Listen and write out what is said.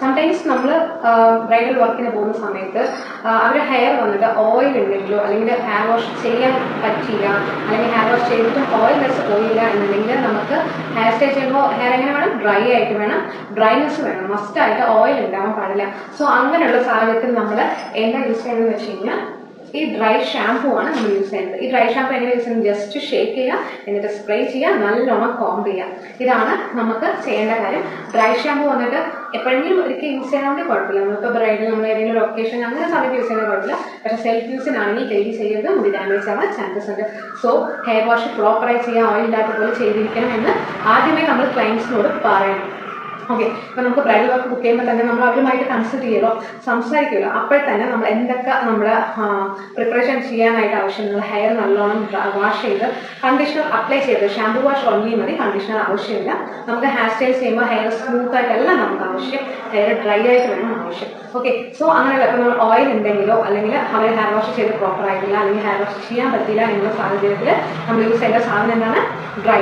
Sometimes നമ്മൾ bridal വർക്കിന് പോകുന്ന സമയത്ത് അവരുടെ ഹെയർ വന്നിട്ട് ഓയിൽ ഉണ്ടെങ്കിലോ അല്ലെങ്കിൽ ഹെയർ വാഷ് ചെയ്യാൻ പറ്റിയില്ല, അല്ലെങ്കിൽ ഹെയർ വാഷ് ചെയ്തിട്ടും ഓയിൽനെസ് പോയില്ല എന്നുണ്ടെങ്കിൽ നമുക്ക് ഹെയർ സ്റ്റൈൽ ചെയ്യുമ്പോൾ ഹെയർ എങ്ങനെ വേണം, ഡ്രൈ ആയിട്ട് വേണം, ഡ്രൈനെസ് വേണം, മസ്റ്റായിട്ട് ഓയിൽ ഉണ്ടാവാൻ പാടില്ല. സോ അങ്ങനെയുള്ള സാഹചര്യത്തിൽ നമ്മൾ എന്താ യൂസ് ചെയ്യുന്നതെന്ന് വെച്ച് കഴിഞ്ഞാൽ ഈ ഡ്രൈ ഷാമ്പൂ ആണ് നമ്മൾ യൂസ് ചെയ്യുന്നത്. ഈ ഡ്രൈ ഷാമ്പൂ എങ്ങനെ യൂസ് ചെയ്യുന്നത്, ജസ്റ്റ് ഷേക്ക് ചെയ്യുക, എന്നിട്ട് സ്പ്രേ ചെയ്യുക, നല്ലോണം കോംബ് ചെയ്യുക. ഇതാണ് നമുക്ക് ചെയ്യേണ്ട കാര്യം. ഡ്രൈ ഷാമ്പൂ വന്നിട്ട് എപ്പോഴെങ്കിലും ഒരിക്കൽ യൂസ് ചെയ്യാനാണെങ്കിൽ കുഴപ്പമില്ല. നമ്മളിപ്പോൾ ബ്രൈഡിൽ നമ്മൾ ഏതെങ്കിലും ഒരു ഒക്കേഷൻ അങ്ങനെ സമയത്ത് യൂസ് ചെയ്യുന്നത് കുഴപ്പമില്ല. പക്ഷേ സെൽഫ് യൂസിനാണെങ്കിൽ ഡെയിലി ചെയ്യരുത്, മുടി ഡാമേജ് ആവാൻ ചാൻസസ് ഉണ്ട്. സോ ഹെയർ വാഷ് പ്രോപ്പറായി ചെയ്യുക, ഓയിൽ ഇല്ലാത്ത പോലെ ചെയ്തിരിക്കണം എന്ന് ആദ്യമേ നമ്മൾ ക്ലയൻസിനോട് പറയണം. ഓക്കെ, ഇപ്പം നമുക്ക് ബ്രൈഡൽ വർക്ക് ബുക്ക് ചെയ്യുമ്പോൾ തന്നെ നമ്മൾ അവരുമായിട്ട് കൺസൾട്ട് ചെയ്യുമല്ലോ, സംസാരിക്കുമല്ലോ. അപ്പോൾ തന്നെ നമ്മൾ എന്തൊക്കെ നമ്മൾ പ്രിപ്പറേഷൻ ചെയ്യാനായിട്ട് ആവശ്യമുള്ള ഹെയർ നല്ലോണം വാഷ് ചെയ്ത് കണ്ടീഷണർ അപ്ലൈ ചെയ്ത്, ഷാമ്പൂ വാഷ് ഓൺലി മതി, കണ്ടീഷണർ ആവശ്യമില്ല. നമുക്ക് ഹെയർ സ്റ്റൈൽ ചെയ്യുമ്പോൾ ഹെയർ സ്മൂത്ത് ആയിട്ടല്ല നമുക്ക് ആവശ്യം, ഹെയർ ഡ്രൈ ആയിട്ട് വേണം ആവശ്യം. ഓക്കെ, സോ അങ്ങനെയുള്ള ഇപ്പോൾ നമ്മൾ ഓയിൽ ഉണ്ടെങ്കിലോ അല്ലെങ്കിൽ അവർ ഹെയർ വാഷ് ചെയ്ത് പ്രോപ്പർ ആയിട്ടില്ല അല്ലെങ്കിൽ ഹെയർ വാഷ് ചെയ്യാൻ പറ്റില്ല എന്നുള്ള സാഹചര്യത്തിൽ നമ്മൾ യൂസ് ചെയ്യേണ്ട സാധനം എന്താണ്, ഡ്രൈ